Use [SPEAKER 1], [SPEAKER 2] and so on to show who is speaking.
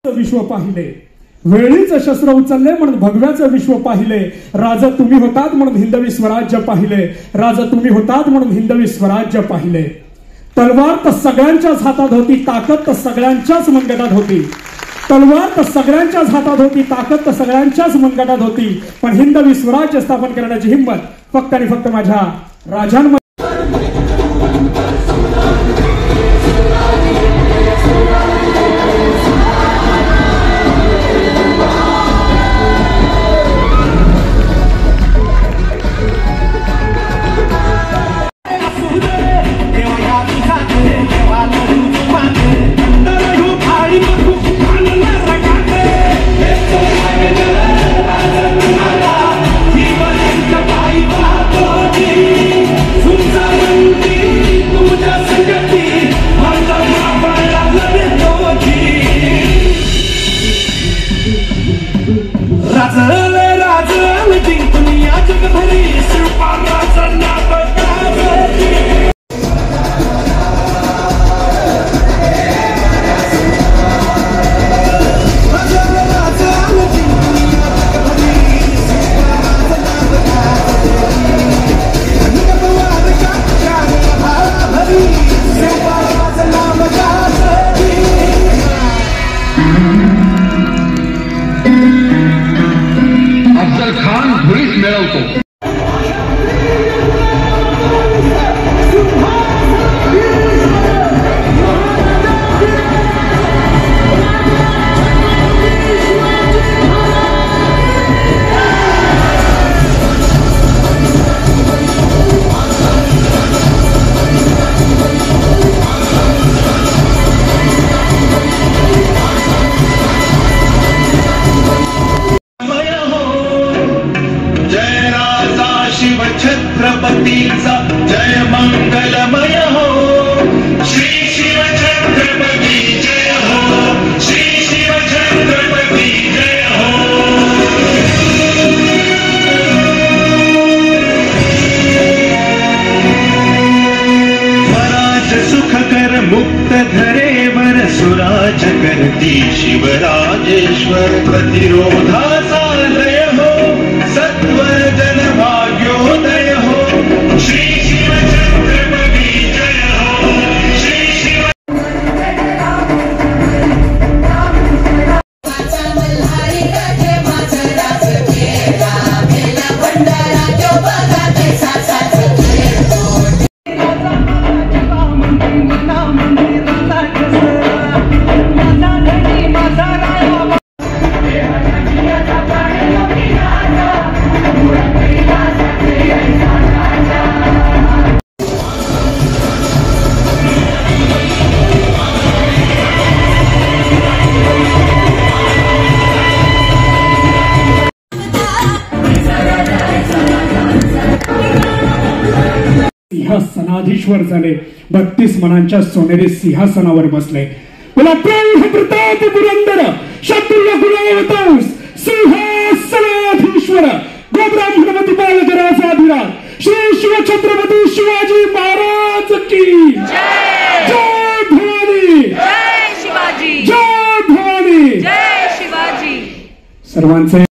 [SPEAKER 1] विश्व पाहिले, वेळीच शस्त्र उचलले म्हणून भगव्याचं विश्व पाहिले. राजा तुम्ही होतात म्हणून हिंदवी स्वराज्य पाहिले, राजा तुम्ही होतात म्हणून हिंदवी स्वराज्य पाहिले. तलवार तर सगळ्यांच्याच हातात होती, ताकद तर सगळ्यांच्याच मनगटात होती. तलवार तर सगळ्यांच्याच हातात होती, ताकद तर सगळ्यांच्याच मनगटात होती. पण हिंदवी स्वराज्य स्थापन करण्याची हिंमत फक्त आणि फक्त माझ्या राजांमध्ये.
[SPEAKER 2] अफजल खान धुळीत मिळवतो.
[SPEAKER 3] छत्रपतीचा जय मंगलमय हो, श्री शिव छत्रपती जय हो, श्री शिव छत्रपती जय हो. स्वराज सुख कर मुक्त धरेवर सुराज करती शिवराजेश्वर. प्रतिरोधाचा लय हो, सत्वर जन भाग्योदय हो, श्री शिव छत्रपती जय हो, श्री शिव.
[SPEAKER 1] सिंहासनाधीश्वर झाले, 32 मनांच्या सोनेरी सिंहासनावर बसले. बोला प्रौढ प्रताप पुरंदर शातुल्य गुणावतांस सिंहासनाधीश्वर गोब्राह्मणपती बालक राजाधिराज श्री शिव छत्रपती शिवाजी महाराज की जय. जय भवानी,
[SPEAKER 4] जय शिवाजी,
[SPEAKER 1] जय भवानी,
[SPEAKER 4] जय शिवाजी.
[SPEAKER 1] सर्वांचे